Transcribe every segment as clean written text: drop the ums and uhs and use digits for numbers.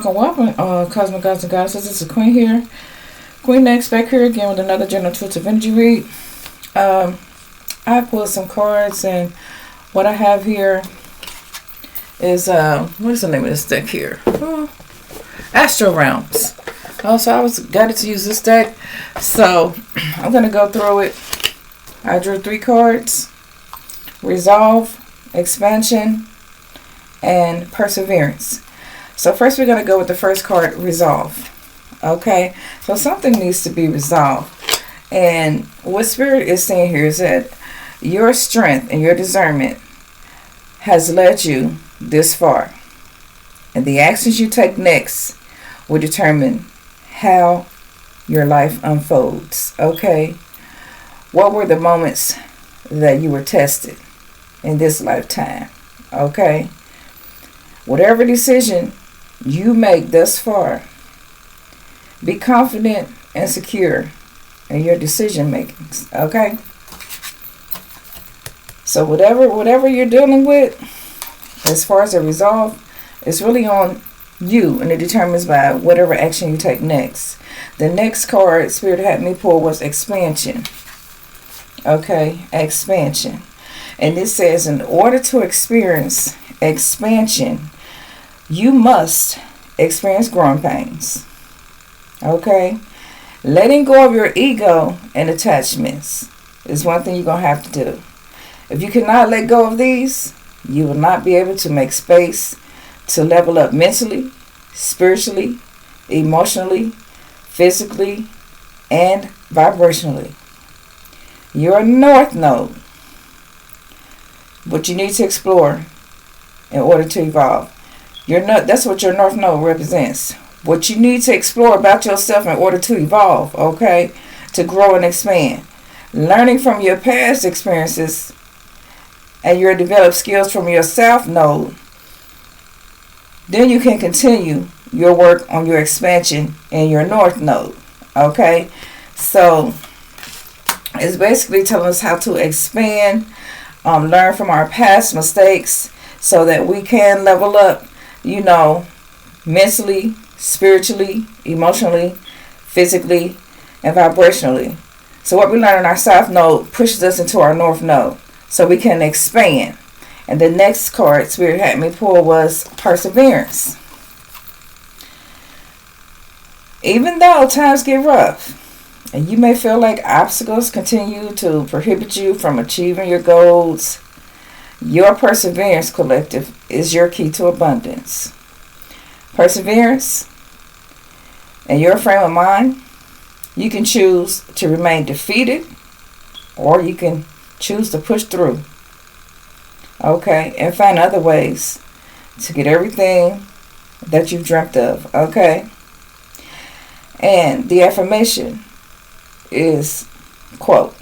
Welcome, Cosmic Gods and Goddesses. This is Queen here. Queen next back here again with another general intuitive energy read. I pulled some cards, and what I have here is what is the name of this deck here? Astro Realms. So I was guided to use this deck, so I'm gonna go through it. I drew 3 cards: Resolve, Expansion, and Perseverance. So first we're going to go with the first card, Resolve. Okay, so something needs to be resolved. And what Spirit is saying here is that your strength and your discernment has led you this far. And the actions you take next will determine how your life unfolds. Okay, what were the moments that you were tested in this lifetime? Okay, whatever decision you make thus far, be confident and secure in your decision makings. Okay, so whatever you're dealing with as far as a resolve, it's really on you, and it determines by whatever action you take next. The next card Spirit had me pull was Expansion. Okay, Expansion. And it says, in order to experience expansion, you must experience growing pains. Okay? Letting go of your ego and attachments is one thing you're going to have to do. If you cannot let go of these, you will not be able to make space to level up mentally, spiritually, emotionally, physically, and vibrationally. Your North Node, what you need to explore in order to evolve. That's what your North Node represents. What you need to explore about yourself in order to evolve, okay? To grow and expand. Learning from your past experiences and your developed skills from your South Node. Then you can continue your work on your expansion in your North Node, okay? So it's basically telling us how to expand, learn from our past mistakes so that we can level up, mentally, spiritually, emotionally, physically, and vibrationally. So what we learn in our South Node pushes us into our North Node so we can expand. And the next card Spirit had me pull was Perseverance. Even though times get rough, and you may feel like obstacles continue to prohibit you from achieving your goals, your Perseverance Collective is your key to abundance. Perseverance and your frame of mind, you can choose to remain defeated or you can choose to push through. Okay, and find other ways to get everything that you've dreamt of. Okay, and the affirmation is, quote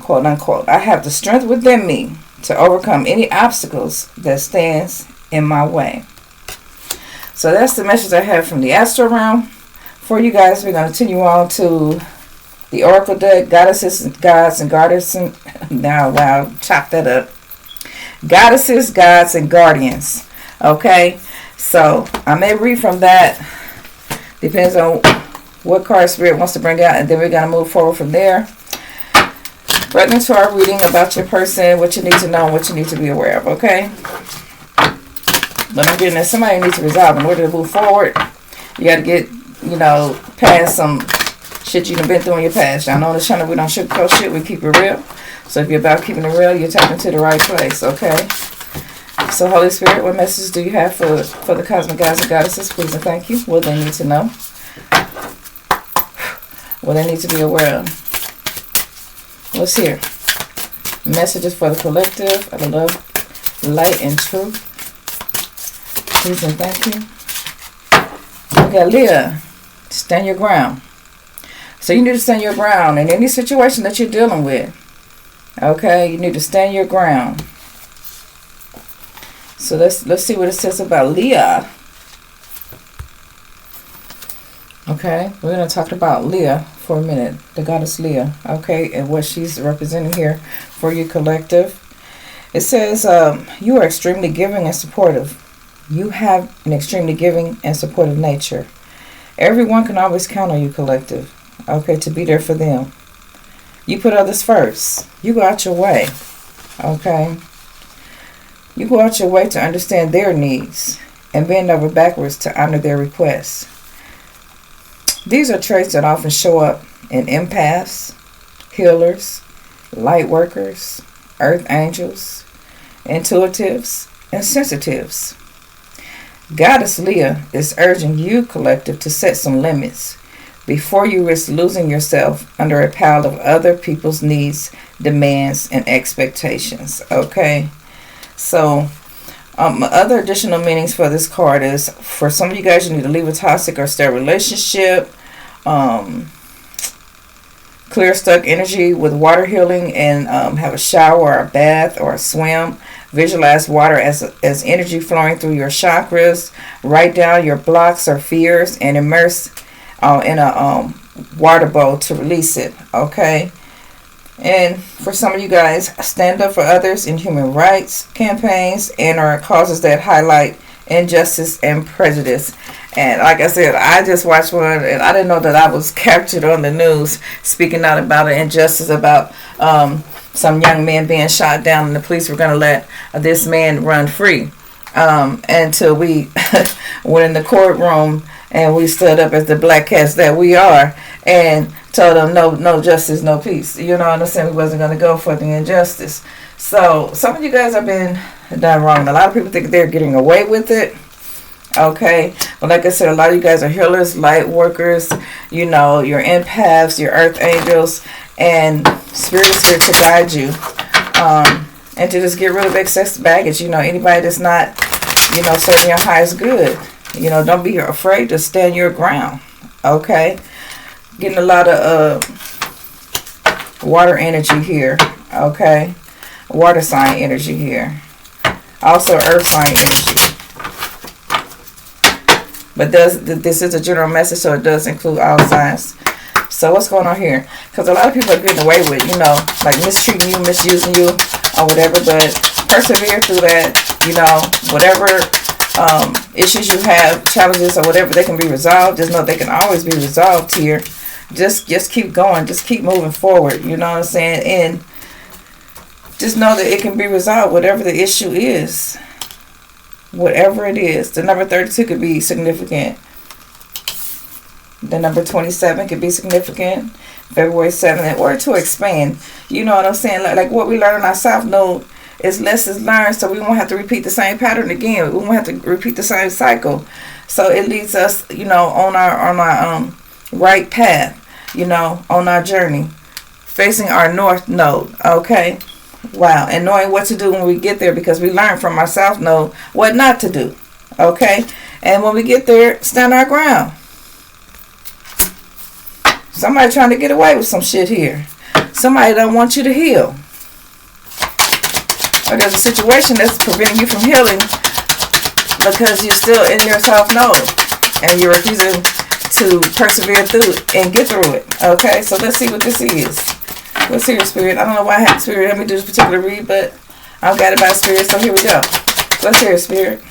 unquote, I have the strength within me to overcome any obstacles that stands in my way. So that's the message I have from the Astro Realm. For you guys, we're going to continue on to the Oracle deck, Goddesses, Gods, and Guardians. Now, wow, chop that up. Goddesses, Gods, and Guardians. Okay, so I may read from that. Depends on what card Spirit wants to bring out, and then we're going to move forward from there. Right into our reading about your person, what you need to know, and what you need to be aware of, okay? But I'm getting that somebody needs to resolve in order to move forward. You got to get, past some shit you've been through in your past. Y'all know on this channel we don't sugarcoat shit, we keep it real. So if you're about keeping it real, you're tapping to the right place, okay? So Holy Spirit, what message do you have for the Cosmic Gods and Goddesses? Please and thank you. What they need to know. What they need to be aware of. What's here? Messages for the collective of love, light, and truth. Please and thank you. We got Leah. Stand your ground. So you need to stand your ground in any situation that you're dealing with. Okay, you need to stand your ground. So let's see what it says about Leah. Okay, we're going to talk about Leah for a minute, the goddess Leah, okay, and what she's representing here for your collective. It says, you are extremely giving and supportive. You have an extremely giving and supportive nature. Everyone can always count on you, collective, okay, to be there for them. You put others first. You go out your way, okay? You go out your way to understand their needs and bend over backwards to honor their requests. These are traits that often show up in empaths, healers, light workers, earth angels, intuitives, and sensitives. Goddess Leah is urging you, collective, to set some limits before you risk losing yourself under a pile of other people's needs, demands, and expectations. Okay? So, other additional meanings for this card is, for some of you guys, you need to leave a toxic or stale relationship. Clear stuck energy with water healing, and have a shower or a bath or a swim. Visualize water as energy flowing through your chakras. Write down your blocks or fears and immerse in a water bowl to release it. Okay? And for some of you guys, stand up for others in human rights campaigns and or causes that highlight injustice and prejudice. And like I said, I just watched one and I didn't know that I was captured on the news speaking out about an injustice about some young men being shot down, and the police were going to let this man run free until we went in the courtroom and we stood up as the black cats that we are and told them no justice, no peace. You know what I'm saying? We wasn't going to go for the injustice. So some of you guys have been done wrong. A lot of people think they're getting away with it. Okay, but like I said, a lot of you guys are healers, light workers, you know, your empaths, your earth angels, and spirit is here to guide you and to just get rid of excess baggage. You know, anybody that's not, you know, serving your highest good, you know, don't be afraid to stand your ground. Okay, getting a lot of water energy here. Okay, water sign energy here, also earth sign energy. But this is a general message, so it does include all signs. So what's going on here? Because a lot of people are getting away with, you know, like mistreating you, misusing you, or whatever. But persevere through that. You know, whatever issues you have, challenges or whatever, they can be resolved. Just know they can always be resolved here. Just keep going. Just keep moving forward. You know what I'm saying? And just know that it can be resolved, whatever the issue is. Whatever it is. The number 32 could be significant. The number 27 could be significant. February 7th, in order to expand. You know what I'm saying? Like what we learn in our South Node is lessons learned, so we won't have to repeat the same pattern again. We won't have to repeat the same cycle. So it leads us, you know, on our right path, you know, on our journey, facing our North Node. Okay? Wow. And knowing what to do when we get there, because we learn from our South Node what not to do. Okay? And when we get there, stand our ground. Somebody trying to get away with some shit here. Somebody don't want you to heal. Or there's a situation that's preventing you from healing because you're still in your South Node and you're refusing to persevere through and get through it. Okay? So let's see what this is. Let's hear Spirit. I don't know why I had Spirit. Let me do this particular read, but I've got it by Spirit, so here we go. Let's hear Spirit.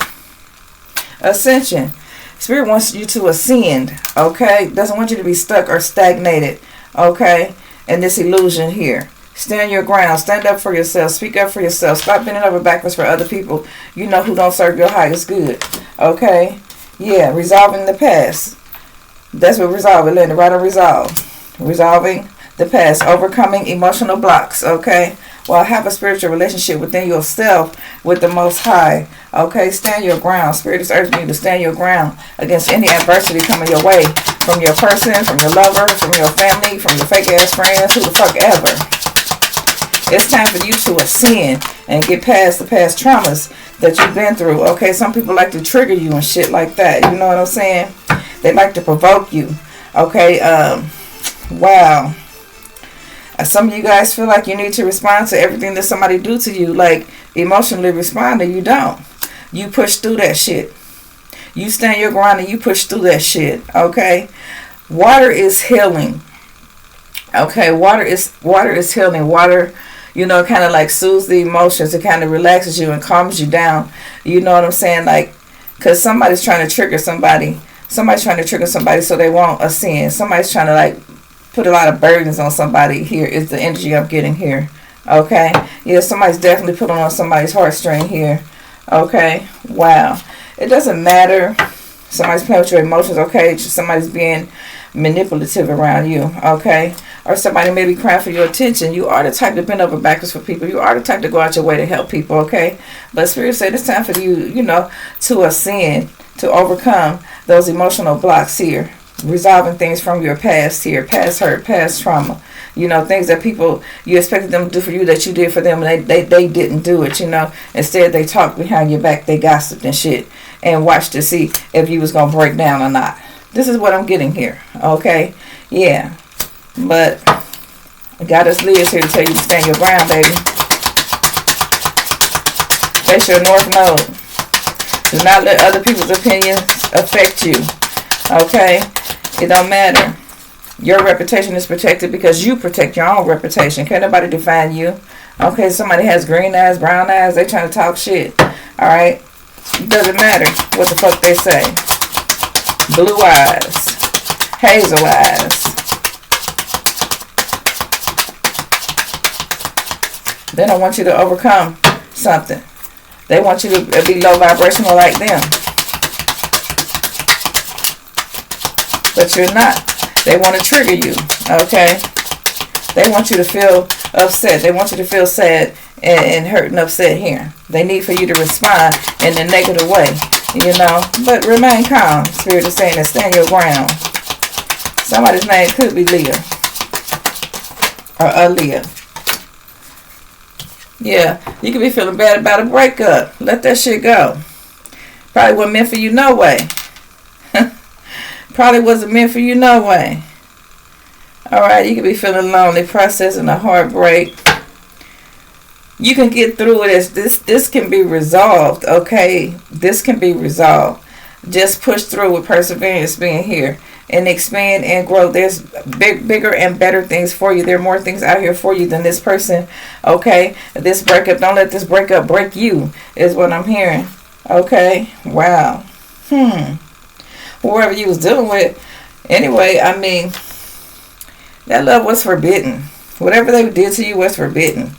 Ascension. Spirit wants you to ascend, okay? Doesn't want you to be stuck or stagnated, okay? In this illusion here. Stand your ground. Stand up for yourself. Speak up for yourself. Stop bending over backwards for other people, you know, who don't serve your highest good, okay? Yeah, resolving the past. That's what resolve. Linda, right on resolve. Resolving the past, overcoming emotional blocks, okay? Well, have a spiritual relationship within yourself with the Most High, okay? Stand your ground. Spirit is urging you to stand your ground against any adversity coming your way from your person, from your lover, from your family, from your fake-ass friends, who the fuck ever. It's time for you to ascend and get past the past traumas that you've been through, okay? Some people like to trigger you and shit like that, you know what I'm saying? They like to provoke you, okay? Wow. Some of you guys feel like you need to respond to everything that somebody do to you, like emotionally respond, and you don't. You push through that shit. You stand your ground and you push through that shit, okay? Water is healing. Okay, water is healing. Water, you know, kind of like soothes the emotions. It kind of relaxes you and calms you down. You know what I'm saying? Like, Because somebody's trying to trigger somebody. Somebody's trying to trigger somebody so they won't ascend. Somebody's trying to like put a lot of burdens on somebody. Here is the energy I'm getting here. Okay. Yeah, somebody's definitely putting on somebody's heartstring here. Okay. Wow. It doesn't matter. Somebody's playing with your emotions. Okay. Somebody's being manipulative around you. Okay. Or somebody may be crying for your attention. You are the type to bend over backwards for people. You are the type to go out your way to help people. Okay. But Spirit said it's time for you, you know, to ascend, to overcome those emotional blocks here. Resolving things from your past here. Past hurt, past trauma. You know, things that people, you expected them to do for you that you did for them, and they didn't do it, you know. Instead, they talked behind your back. They gossiped and shit. And watched to see if you was going to break down or not. This is what I'm getting here. Okay? Yeah. But Goddess Leah is here to tell you to stand your ground, baby. Face your north node. Do not let other people's opinions affect you. Okay? It don't matter. Your reputation is protected because you protect your own reputation. Can't nobody define you. Okay, somebody has green eyes, brown eyes, they trying to talk shit. Alright? It doesn't matter what the fuck they say. Blue eyes. Hazel eyes. They don't want you to overcome something. They want you to be low vibrational like them. But you're not. They want to trigger you, okay? They want you to feel upset. They want you to feel sad and hurt and upset here. They need for you to respond in a negative way, you know? But remain calm. Spirit is saying and stand your ground. Somebody's name could be Leah. Or Leah. Yeah, you could be feeling bad about a breakup. Let that shit go. Probably wasn't meant for you no way. Probably wasn't meant for you no way. Alright, you could be feeling lonely, processing a heartbreak. You can get through it. This can be resolved, okay? This can be resolved. Just push through with perseverance being here. And expand and grow. There's bigger and better things for you. There are more things out here for you than this person, okay? This breakup, don't let this breakup break you, is what I'm hearing. Okay? Wow. Whoever you was dealing with. Anyway, I mean, that love was forbidden. Whatever they did to you was forbidden.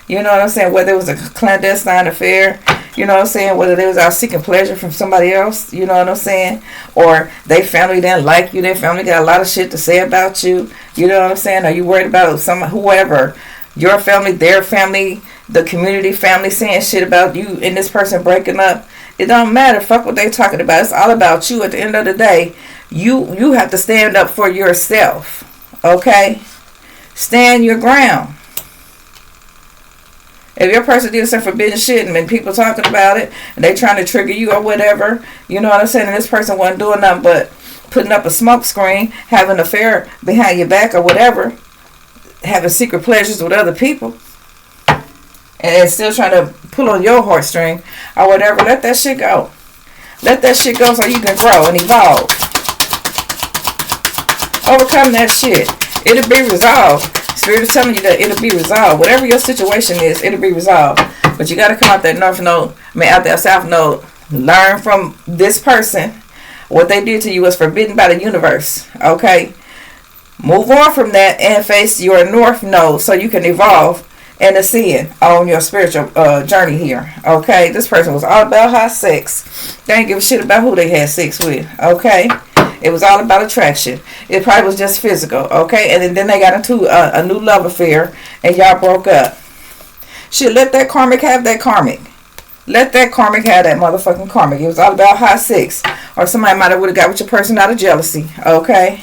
You know what I'm saying? Whether it was a clandestine affair, you know what I'm saying? Whether they was out seeking pleasure from somebody else, you know what I'm saying? Or their family didn't like you. Their family got a lot of shit to say about you. You know what I'm saying? Are you worried about whoever, your family, their family, the community family saying shit about you and this person breaking up? It don't matter. Fuck what they talking about. It's all about you. At the end of the day, you have to stand up for yourself. Okay? Stand your ground. If your person did some forbidden shit and people talking about it and they trying to trigger you or whatever, you know what I'm saying? And this person wasn't doing nothing but putting up a smoke screen, having an affair behind your back or whatever, having secret pleasures with other people, and still trying to pull on your heartstring or whatever, let that shit go. Let that shit go so you can grow and evolve. Overcome that shit. It'll be resolved. Spirit is telling you that it'll be resolved. Whatever your situation is, it'll be resolved. But you got to come out that north node, out that south node. Learn from this person. What they did to you was forbidden by the universe. Okay? Move on from that and face your north node so you can evolve and ascend on your spiritual journey here. Okay? This person was all about hot sex. They didn't give a shit about who they had sex with. Okay? It was all about attraction. It probably was just physical, okay? And then they got into a new love affair, and y'all broke up. Shit, let that karmic have that karmic. Let that karmic have that motherfucking karmic. It was all about hot sex. Or somebody might have would have got with your person out of jealousy, okay?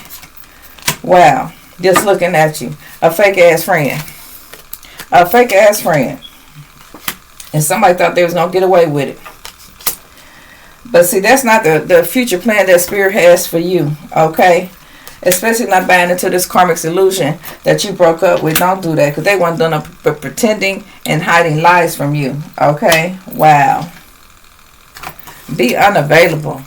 Wow. Just looking at you. A fake-ass friend. A fake-ass friend. And somebody thought they was going to get away with it. But see, that's not the future plan that Spirit has for you, okay? Especially not buying into this karmic illusion that you broke up with. Don't do that, because they weren't doing but pretending and hiding lies from you, okay? Wow. Be unavailable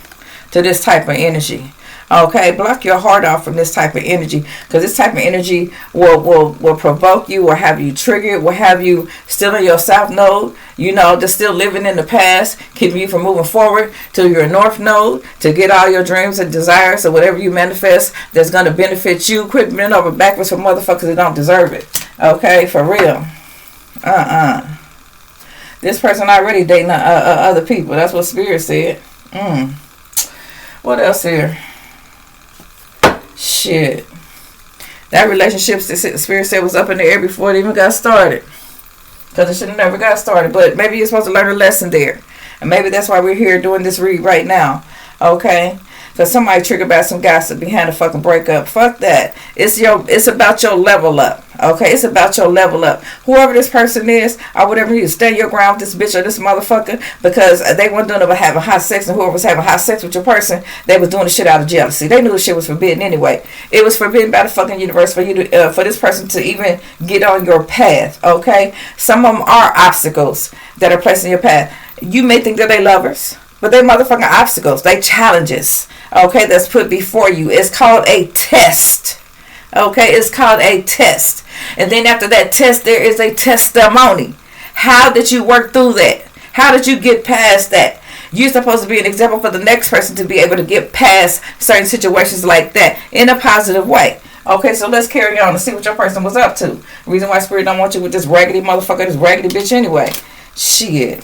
to this type of energy. Okay, block your heart off from this type of energy, because this type of energy will provoke you, or have you triggered, will have you still in your south node, just still living in the past, keeping you from moving forward to your north node to get all your dreams and desires, or whatever you manifest that's going to benefit you. Quit bending over backwards for motherfuckers that don't deserve it. Okay, for real. This person already dating other people. That's what Spirit said. What else here? Shit. That relationship, Spirit said, was up in the air before it even got started. Because it should have never got started. But maybe you're supposed to learn a lesson there. And maybe that's why we're here doing this read right now. Okay? Because somebody triggered by some gossip behind a fucking breakup. Fuck that. It's about your level up. Okay? It's about your level up. Whoever this person is, or whatever, you stand your ground with this bitch or this motherfucker, because they weren't doing it but having hot sex, and whoever was having hot sex with your person, they was doing the shit out of jealousy. They knew the shit was forbidden anyway. It was forbidden by the fucking universe for you to, for this person to even get on your path. Okay? Some of them are obstacles that are placed in your path. You may think that they lovers, but they motherfucking obstacles. They challenges. Okay, that's put before you. It's called a test. Okay, it's called a test. And then after that test, there is a testimony. How did you work through that? How did you get past that? You're supposed to be an example for the next person to be able to get past certain situations like that in a positive way. Okay, so let's carry on and see what your person was up to. The reason why Spirit don't want you with this raggedy motherfucker, this raggedy bitch anyway. Shit.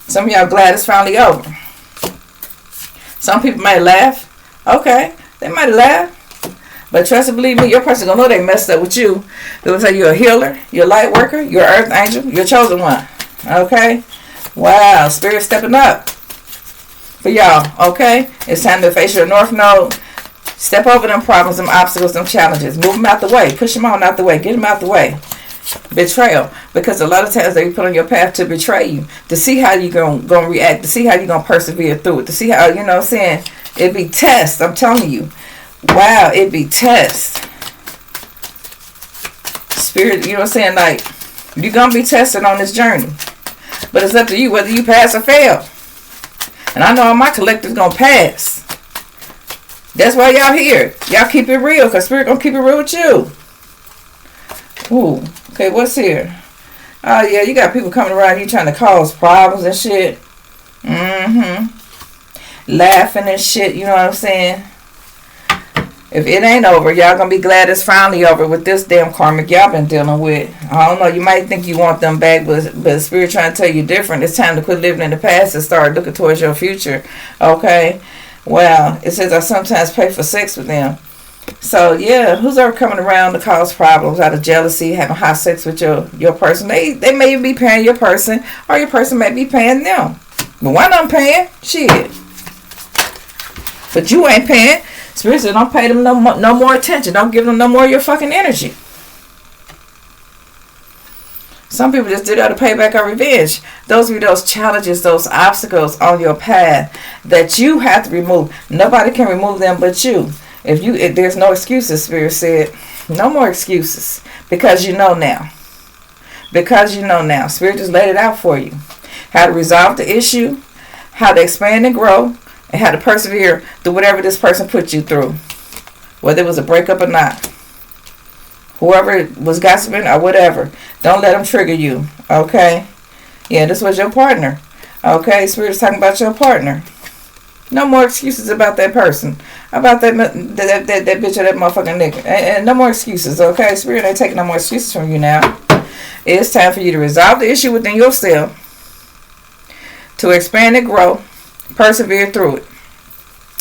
Some of y'all glad it's finally over. Some people might laugh. Okay, they might laugh. But trust and believe me, your person gonna know they messed up with you. They will tell you you're a healer, you're a light worker, you're an earth angel, you're a chosen one. Okay? Wow, Spirit stepping up for y'all. Okay? It's time to face your north node. Step over them problems, them obstacles, them challenges. Move them out the way. Push them on out the way. Get them out the way. Betrayal, because a lot of times they be put on your path to betray you, to see how you gonna react, to see how you gonna persevere through it, to see how, it be test. I'm telling you, wow, it be test. Spirit, like, you're gonna be tested on this journey, but it's up to you whether you pass or fail. And I know all my collectives gonna pass. That's why y'all here. Y'all keep it real, because Spirit gonna keep it real with you. Ooh. Okay, what's here? Oh, yeah, you got people coming around you trying to cause problems and shit. Laughing and shit, you know what I'm saying? If it ain't over, y'all gonna be glad it's finally over with this damn karmic y'all been dealing with. I don't know, you might think you want them back, but Spirit trying to tell you different. It's time to quit living in the past and start looking towards your future. Okay? Wow. It says I sometimes pay for sex with them. So yeah, who's ever coming around to cause problems out of jealousy, having hot sex with your person? They may be paying your person, or your person may be paying them. But one of them paying, shit. But you ain't paying. Spirit said don't pay them no more attention. Don't give them no more of your fucking energy. Some people just did that to pay back or revenge. Those be those challenges, those obstacles on your path that you have to remove. Nobody can remove them but you. If there's no excuses, Spirit said, no more excuses, because you know now. Because you know now. Spirit just laid it out for you. How to resolve the issue, how to expand and grow, and how to persevere through whatever this person put you through, whether it was a breakup or not. Whoever was gossiping or whatever, don't let them trigger you. Okay? Yeah, this was your partner. Okay? Spirit is talking about your partner. No more excuses about that person, about that bitch or that motherfucking nigga. And no more excuses, okay? Spirit ain't taking no more excuses from you now. It's time for you to resolve the issue within yourself, to expand and grow, persevere through it,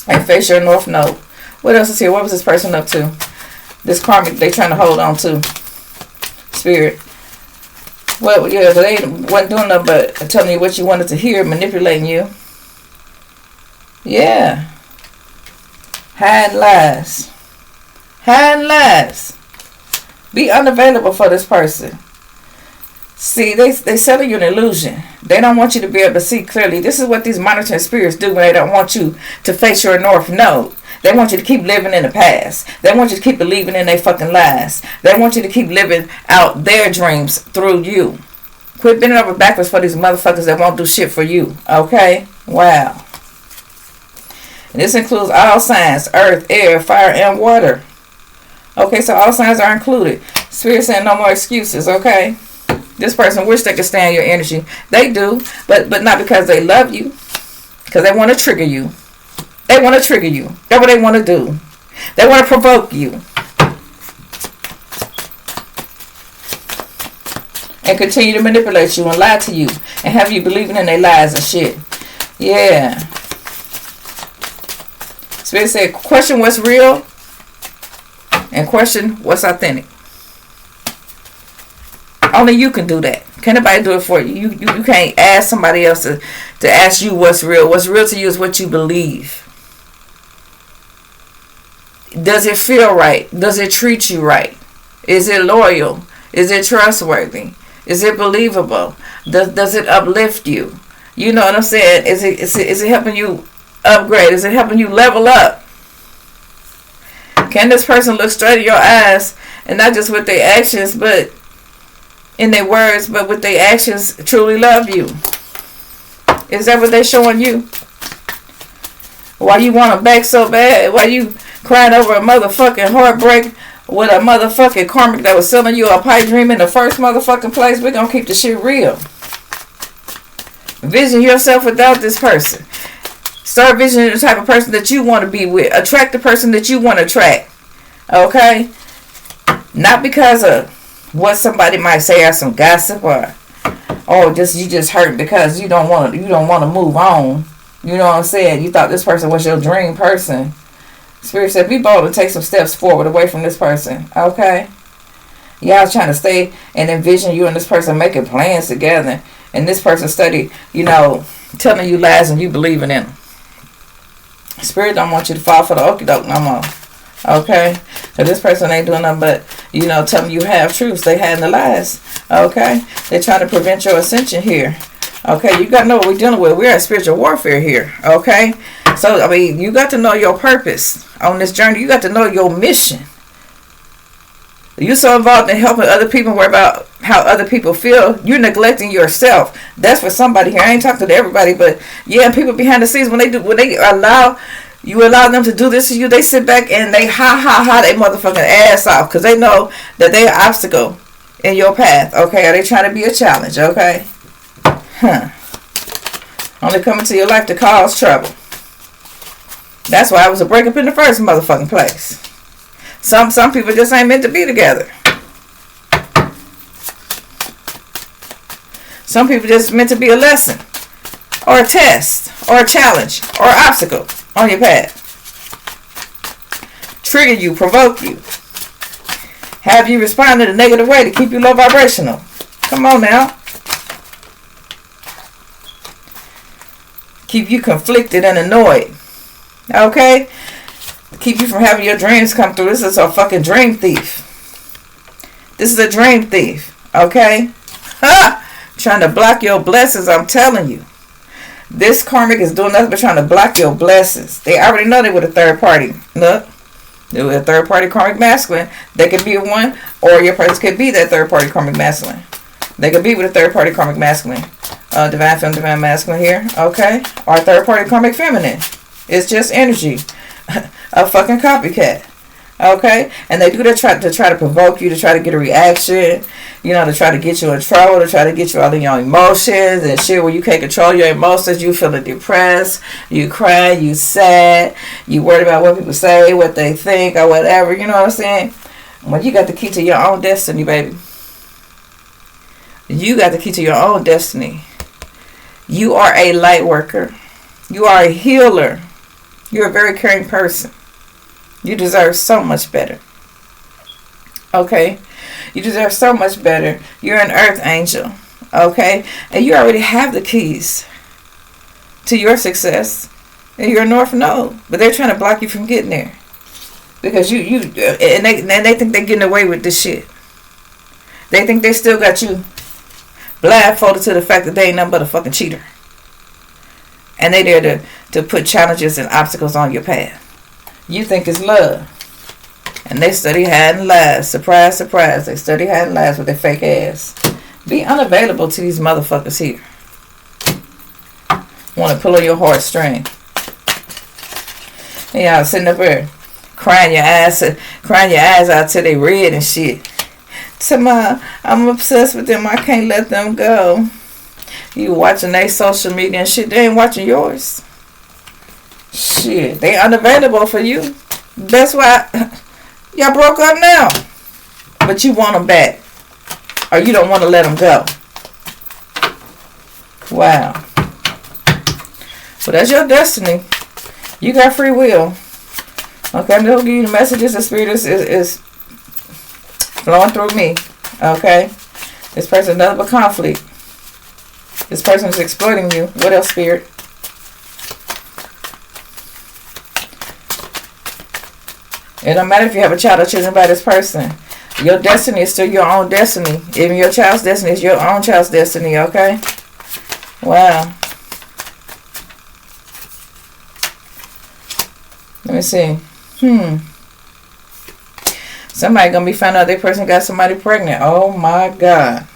and face your north node. What else is here? What was this person up to? This karmic they trying to hold on to. Spirit. Well, yeah, they wasn't doing nothing but telling you what you wanted to hear, manipulating you. Yeah. Hiding lies. Hiding lies. Be unavailable for this person. See, they selling you an illusion. They don't want you to be able to see clearly. This is what these monitoring spirits do when they don't want you to face your north node. They want you to keep living in the past. They want you to keep believing in their fucking lies. They want you to keep living out their dreams through you. Quit bending over backwards for these motherfuckers that won't do shit for you. Okay? Wow. And this includes all signs, earth, air, fire, and water. Okay, so all signs are included. Spirit saying no more excuses, okay? This person wish they could stand your energy. They do, but not because they love you. Because they want to trigger you. They want to trigger you. That's what they want to do. They want to provoke you. And continue to manipulate you and lie to you. And have you believing in their lies and shit. Yeah. Spirit said, question what's real. And question what's authentic. Only you can do that. Can't nobody do it for you. You can't ask somebody else to ask you what's real. What's real to you is what you believe. Does it feel right? Does it treat you right? Is it loyal? Is it trustworthy? Is it believable? Does it uplift you? You know what I'm saying? Is it helping you upgrade? Is it helping you level up? Can this person look straight in your eyes and not just with their actions, but in their words, but with their actions truly love you? Is that what they're showing you? Why you want them back so bad? Why you crying over a motherfucking heartbreak with a motherfucking karmic that was selling you a pipe dream in the first motherfucking place? We're gonna keep the shit real. Vision yourself without this person. Start visioning the type of person that you want to be with. Attract the person that you want to attract. Okay? Not because of what somebody might say or some gossip or you just hurt because you don't want to move on. You know what I'm saying? You thought this person was your dream person. Spirit said, be bold and take some steps forward away from this person. Okay? Y'all trying to stay and envision you and this person making plans together. And this person study, telling you lies and you believing in them. Spirit don't want you to fall for the okie doke no more. Okay? So this person ain't doing nothing but, telling you half truths. They hiding the lies. Okay? They're trying to prevent your ascension here. Okay? You got to know what we're dealing with. We're at spiritual warfare here. Okay? So, you got to know your purpose on this journey. You got to know your mission. You're so involved in helping other people worry about how other people feel. You're neglecting yourself. That's for somebody here. I ain't talking to everybody, but yeah, people behind the scenes, when they allow them to do this to you, they sit back and they they motherfucking ass off because they know that they're an obstacle in your path. Okay, are they trying to be a challenge? Okay, only coming to your life to cause trouble. That's why it was a breakup in the first motherfucking place. Some people just ain't meant to be together. Some people just meant to be a lesson, or a test, or a challenge, or an obstacle on your path. Trigger you, provoke you, have you respond in a negative way to keep you low vibrational. Come on now. Keep you conflicted and annoyed. Okay? Keep you from having your dreams come through. This is a fucking dream thief. This is a dream thief. Okay? Trying to block your blessings, I'm telling you. This karmic is doing nothing but trying to block your blessings. They already know they were a third party. Look. They were a third party karmic masculine. They could be one, or your person could be that third party karmic masculine. They could be with a third party karmic masculine. Divine femme, divine masculine here. Okay? Or third party karmic feminine. It's just energy. A fucking copycat. Okay? And they do that to try to provoke you, to try to get a reaction, to try to get you in trouble, to try to get you all in your emotions and shit where you can't control your emotions. You feeling depressed, you cry, you sad, you worried about what people say, what they think, or whatever. You know what I'm saying? Well, you got the key to your own destiny, baby. You got the key to your own destiny. You are a light worker. You are a healer. You're a very caring person. You deserve so much better. Okay? You deserve so much better. You're an earth angel. Okay? And you already have the keys to your success. And you're a north node. But they're trying to block you from getting there. Because they think they're getting away with this shit. They think they still got you blindfolded to the fact that they ain't nothing but a fucking cheater. And they there to put challenges and obstacles on your path. You think it's love. And they study hiding lies. Surprise, surprise. They study hiding lies with their fake ass. Be unavailable to these motherfuckers here. Want to pull on your heartstring. And y'all sitting up there crying your eyes out till they red and shit. Tomorrow, I'm obsessed with them. I can't let them go. You watching their social media and shit. They ain't watching yours. Shit, they unavailable for you. That's why y'all broke up now. But you want them back. Or you don't want to let them go. Wow. Well, that's your destiny. You got free will. Okay, I'm going to give you the messages. The spirit is flowing through me. Okay? This person does have a conflict. This person is exploiting you. What else, spirit? It don't matter if you have a child or children by this person. Your destiny is still your own destiny. Even your child's destiny is your own child's destiny, okay? Wow. Let me see. Somebody gonna be finding out their person got somebody pregnant. Oh my God.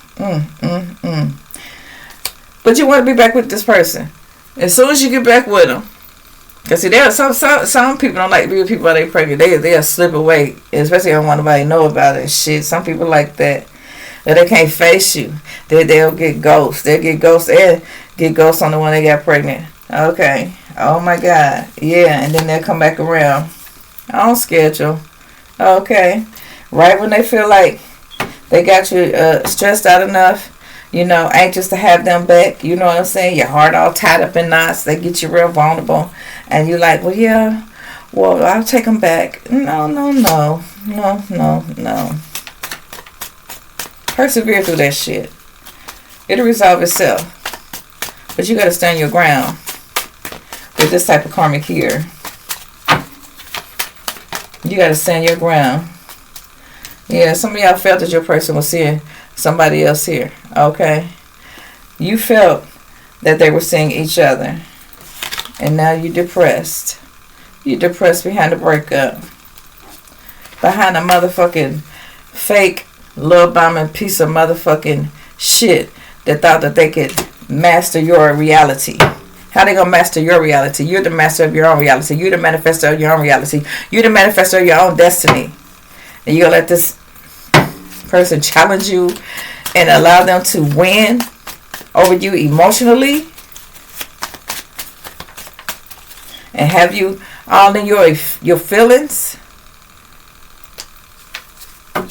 But you want to be back with this person. As soon as you get back with them. Because see, there are some people don't like to be with people while they're pregnant. They'll slip away. Especially if don't want nobody to know about it. Shit. Some people like that. That they can't face you. They'll get ghosts. They'll get ghosts and get ghosts on the one they got pregnant. Okay. Oh my God. Yeah. And then they'll come back around. On schedule. Okay. Right when they feel like they got you stressed out enough. You know, anxious to have them back. You know what I'm saying? Your heart all tied up in knots. They get you real vulnerable. And you're like, well, yeah. Well, I'll take them back. No. Persevere through that shit. It'll resolve itself. But you got to stand your ground with this type of karmic here. You got to stand your ground. Yeah, some of y'all felt that your person was seeing somebody else here. Okay? You felt that they were seeing each other. And now you're depressed. You're depressed behind the breakup. Behind a motherfucking fake love bombing piece of motherfucking shit that thought that they could master your reality. How they gonna master your reality? You're the master of your own reality. You're the manifestor of your own reality. You're the manifestor of your own destiny. And you're gonna let this person challenge you and allow them to win over you emotionally and have you all in your feelings,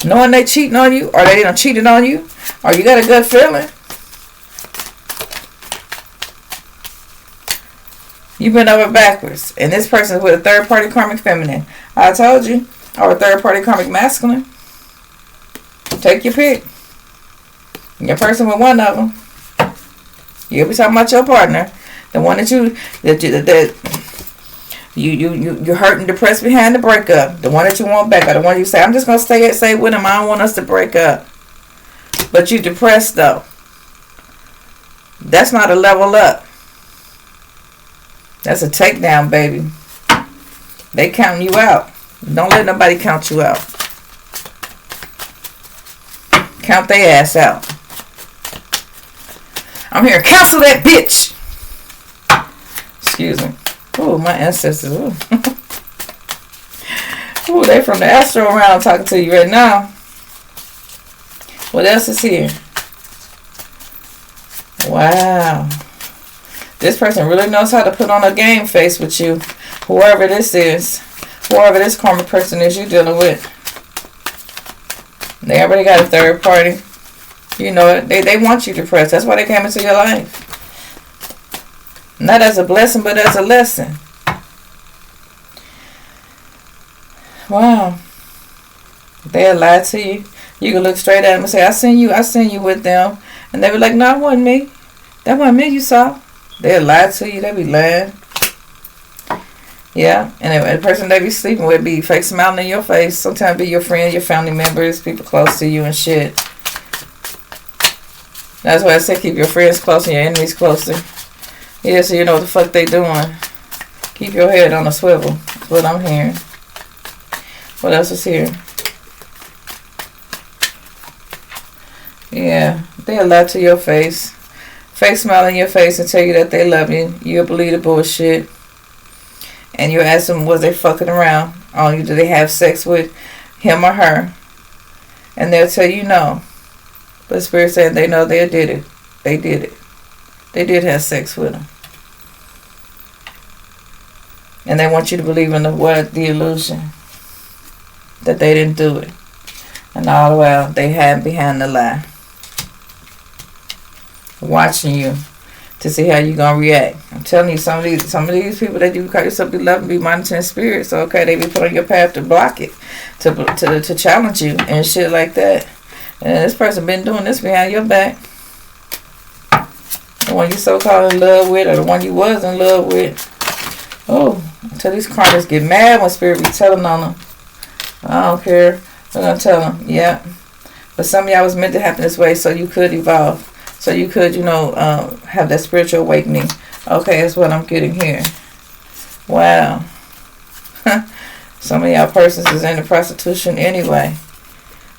knowing they cheating on you or they done cheated on you or you got a good feeling. You've been over backwards. And this person is with a third party karmic feminine. I told you. Or a third party karmic masculine. Take your pick. Your person with one of them. You'll be talking about your partner. The one that you're hurt and depressed behind the breakup. The one that you want back. Or the one you say, I'm just going to stay with him. I don't want us to break up. But you're depressed though. That's not a level up. That's a takedown, baby. They counting you out. Don't let nobody count you out. Count their ass out. I'm here to cancel that bitch. Excuse me. Oh, my ancestors. Ooh. Ooh, they from the astro realm talking to you right now. What else is here? Wow. This person really knows how to put on a game face with you. Whoever this is. Whoever this karmic person is you're dealing with. They already got a third party. You know it. They want you depressed. That's why they came into your life. Not as a blessing, but as a lesson. Wow. They'll lie to you. You can look straight at them and say, I seen you with them. And they be like, no, it wasn't me. That wasn't me you saw. They'll lie to you. They be lying. Yeah. And the person they be sleeping with be fake smiling in your face. Sometimes be your friend, your family members, people close to you and shit. That's why I say keep your friends close and your enemies closer. Yeah, so you know what the fuck they doing. Keep your head on a swivel. That's what I'm hearing. What else is here? Yeah, they'll lie to your face. Fake smile in your face and tell you that they love you. You'll believe the bullshit. and you ask them, was they fucking around on you? Do they have sex with him or her? And they'll tell you no. But Spirit said they know they did it. They did it. They did have sex with him. And they want you to believe in the illusion that they didn't do it. And all the while they hide behind the lie. Watching you to see how you're gonna react. I'm telling you, some of these people that you call yourself be loving, be monitoring spirits, okay, they be put on your path to block it, to challenge you and shit like that. And this person been doing this behind your back. The one you so-called in love with, or the one you was in love with. Oh, until these karmics get mad when spirit be telling on them. I don't care. I'm gonna tell them, yeah. But some of y'all was meant to happen this way so you could evolve. So you could, have that spiritual awakening. Okay, that's what I'm getting here. Wow. Some of y'all persons is into prostitution anyway.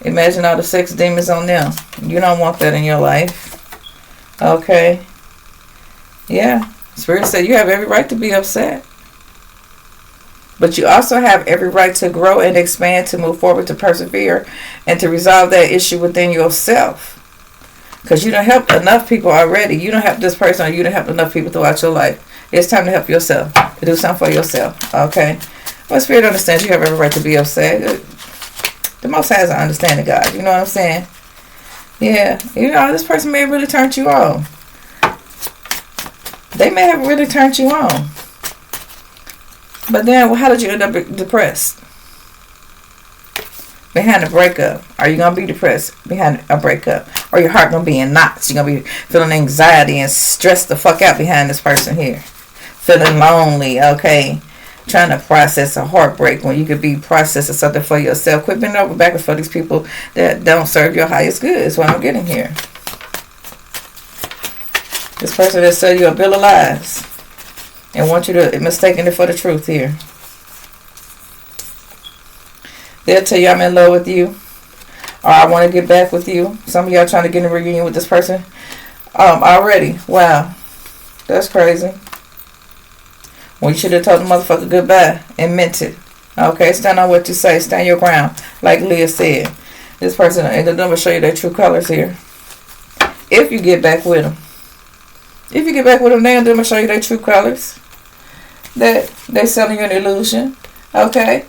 Imagine all the sex demons on them. You don't want that in your life. Okay. Yeah. Spirit said you have every right to be upset. But you also have every right to grow and expand, to move forward, to persevere, and to resolve that issue within yourself. Because you don't help enough people already. You don't help this person, or you don't help enough people throughout your life. It's time to help yourself. To do something for yourself. Okay? Well, Spirit understands you have every right to be upset. The Most High is an understanding God. You know what I'm saying? Yeah. This person may have really turned you on. They may have really turned you on. But then, how did you end up depressed? Behind a breakup. Are you going to be depressed behind a breakup? Or your heart going to be in knots? You're going to be feeling anxiety and stressed the fuck out behind this person here. Feeling lonely, okay? Trying to process a heartbreak when you could be processing something for yourself. Quit bending over backwards for these people that don't serve your highest good is what I'm getting here. This person that sell you a bill of lies and want you to mistaken it for the truth here. They'll tell you I'm in love with you, or I want to get back with you. Some of y'all trying to get in a reunion with this person already. Wow, that's crazy. Well, you should have told the motherfucker goodbye and meant it. Okay, stand on what you say. Stand your ground, like Leah said. This person ain't gonna show you their true colors here. If you get back with them. If you get back with them, they're going to show you their true colors. That they're selling you an illusion. Okay?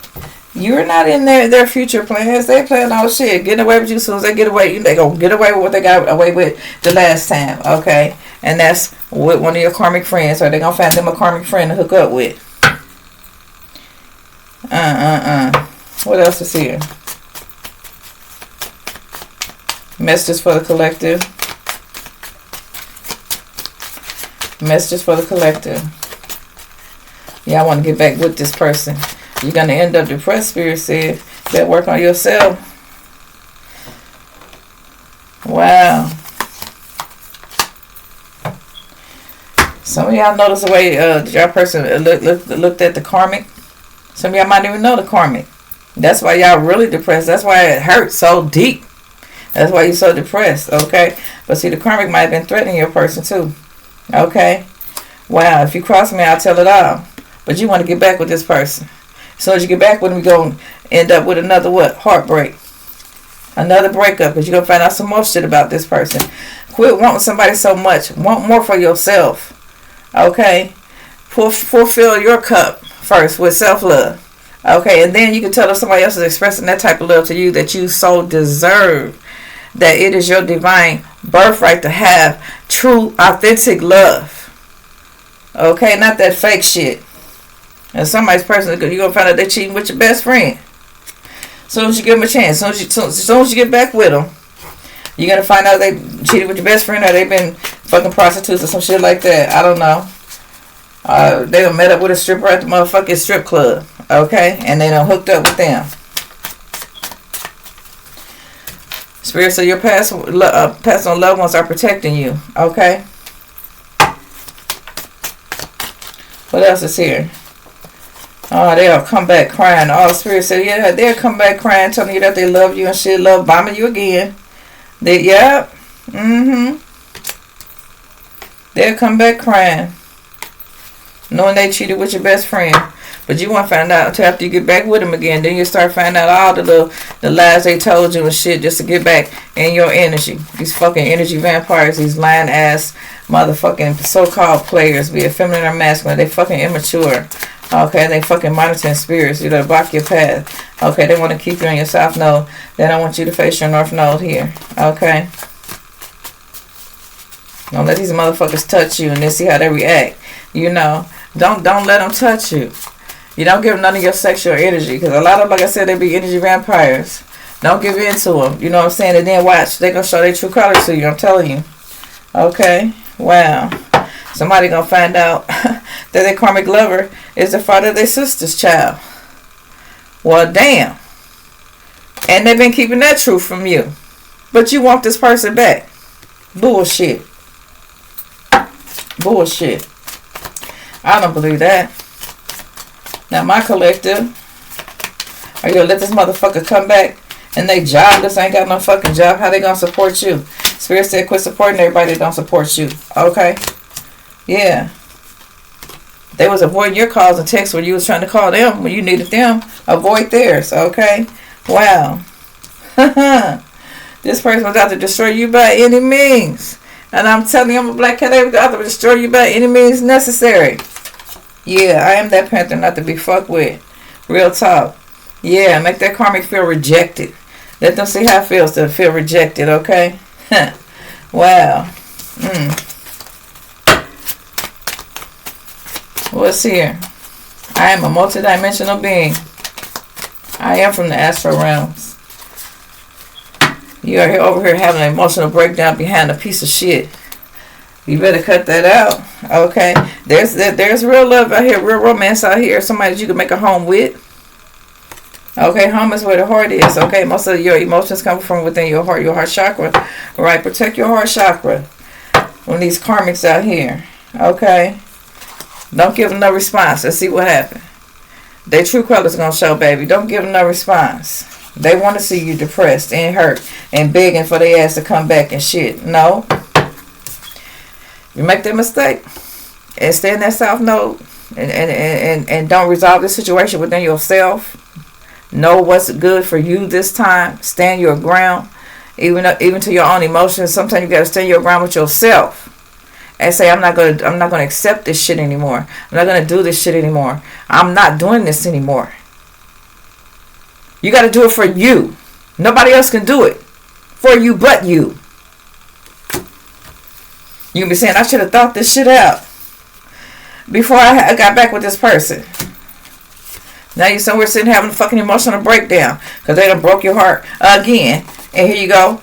You're not in their future plans. They plan all shit. Getting away with you as soon as they get away. They going to get away with what they got away with the last time. Okay? And that's with one of your karmic friends. Or they're going to find them a karmic friend to hook up with. What else is here? Messages for the collective. Messages for the collective. Yeah, I want to get back with this person. You're going to end up depressed, Spirit said. You better work on yourself. Wow. Some of y'all notice the way your person looked at the karmic. Some of y'all might even know the karmic. That's why y'all really depressed. That's why it hurts so deep. That's why you're so depressed, okay? But see, the karmic might have been threatening your person too. Okay? Wow, if you cross me, I'll tell it all. But you want to get back with this person. As soon as you get back with them, you're going to end up with another what? Heartbreak. Another breakup, because you're going to find out some more shit about this person. Quit wanting somebody so much. Want more for yourself. Okay? Fulfill your cup first with self-love. Okay? And then you can tell if somebody else is expressing that type of love to you that you so deserve. That it is your divine birthright to have true, authentic love. Okay? Not that fake shit. And somebody's person, you're going to find out they're cheating with your best friend. As soon as you give them a chance. As soon as you get back with them, you're going to find out they cheated with your best friend or they've been fucking prostitutes or some shit like that. I don't know. They done met up with a stripper at the motherfucking strip club. Okay? And they done hooked up with them. Spirits of your past on loved ones are protecting you. Okay? What else is here? Oh, they'll come back crying. All the spirits say, yeah, they'll come back crying, telling you that they love you and shit, love bombing you again. They'll come back crying, knowing they cheated with your best friend. But you won't find out until after you get back with them again. Then you start finding out all the lies they told you and shit just to get back in your energy. These fucking energy vampires, these lying ass motherfucking so-called players, be it feminine or masculine, they fucking immature. Okay, they fucking monitoring spirits. You know, block your path. Okay, they want to keep you on your south node. They don't want you to face your north node here. Okay. Don't let these motherfuckers touch you and then see how they react. You know, don't let them touch you. You don't give them none of your sexual energy, because a lot of, like I said, they be energy vampires. Don't give in to them. You know what I'm saying? And then watch. They're going to show their true colors to you. I'm telling you. Okay? Wow. Somebody going to find out that their karmic lover is the father of their sister's child. Well, damn. And they've been keeping that truth from you. But you want this person back. Bullshit. Bullshit. I don't believe that. Now, my collective, are you going to let this motherfucker come back and they jobless, ain't got no fucking job? How they going to support you? Spirit said quit supporting everybody that don't support you. Okay? Yeah. They was avoiding your calls and texts when you was trying to call them, when you needed them. Avoid theirs. Okay? Wow. This person was out to destroy you by any means. And I'm telling you, I'm a black cat. They was out to destroy you by any means necessary. Yeah, I am that panther not to be fucked with. Real talk. Yeah, make that karmic feel rejected. Let them see how it feels to feel rejected, okay? Wow. What's here? I am a multidimensional being. I am from the astral realms. You are here over here having an emotional breakdown behind a piece of shit. You better cut that out. Okay. There's real love out here, real romance out here. Somebody that you can make a home with. Okay, home is where the heart is. Okay, most of your emotions come from within your heart chakra. Right, protect your heart chakra from these karmics out here. Okay. Don't give them no response. Let's see what happens. Their true colors gonna show, baby. Don't give them no response. They want to see you depressed and hurt and begging for their ass to come back and shit. No. You make that mistake and stay in that south node and don't resolve this situation within yourself. Know what's good for you this time. Stand your ground, even to your own emotions. Sometimes you gotta stand your ground with yourself and say, I'm not gonna accept this shit anymore. I'm not gonna do this shit anymore. I'm not doing this anymore. You gotta do it for you. Nobody else can do it for you but you. You can be saying, I should have thought this shit out before I got back with this person. Now you're somewhere sitting having a fucking emotional breakdown because they done broke your heart again. And here you go,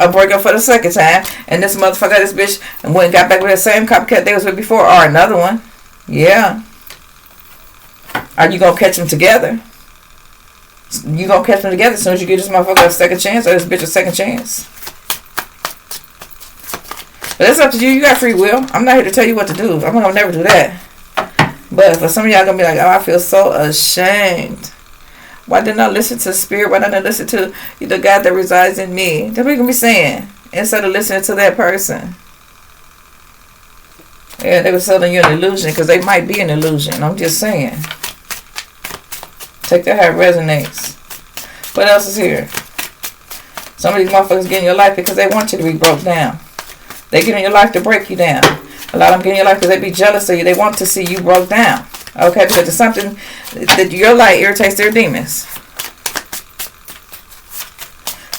a breakup for the second time. And this motherfucker, this bitch, and went and got back with that same copycat they was with before, or another one. Yeah. Are you going to catch them together? You going to catch them together as soon as you give this motherfucker a second chance, or this bitch a second chance. But it's up to you. You got free will. I'm not here to tell you what to do. I'm going to never do that. But for some of y'all going to be like, oh, I feel so ashamed. Why didn't I listen to spirit? Why didn't I listen to the God that resides in me? That's what you're going to be saying. Instead of listening to that person. Yeah, they were selling you an illusion because they might be an illusion. I'm just saying. Take that how it resonates. What else is here? Some of these motherfuckers get in your life because they want you to be broke down. They get in your life to break you down. A lot of them get in your life because they be jealous of you. They want to see you broke down. Okay, because it's something that your light irritates their demons.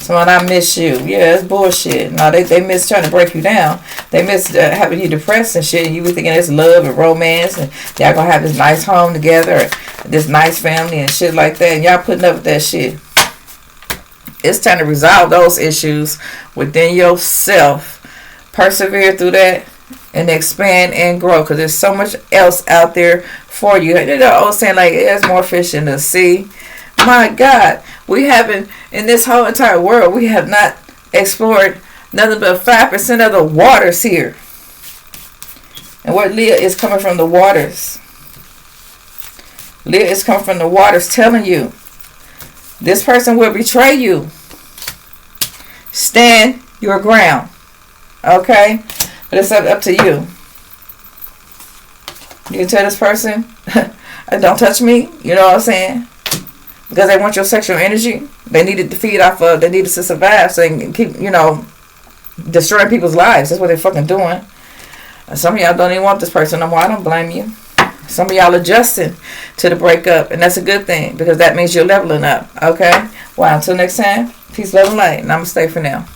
Someone, I miss you. Yeah, it's bullshit. No, they miss trying to break you down. They miss having you depressed and shit. And you be thinking it's love and romance. And y'all going to have this nice home together. This nice family and shit like that. And y'all putting up with that shit. It's time to resolve those issues within yourself. Persevere through that and expand and grow, because there's so much else out there for you. You know, old saying like, there's more fish in the sea. My God, we haven't, in this whole entire world, we have not explored nothing but 5% of the waters here. And what Leah is coming from the waters. Leah is coming from the waters telling you this person will betray you. Stand your ground. Okay? But it's up to you. You can tell this person, Don't touch me. You know what I'm saying? Because they want your sexual energy. They needed to feed off of. They needed to survive. So they can keep, destroying people's lives. That's what they're fucking doing. And some of y'all don't even want this person no more. I don't blame you. Some of y'all adjusting to the breakup. And that's a good thing. Because that means you're leveling up. Okay? Well, until next time. Peace, love, and light. Namaste for now.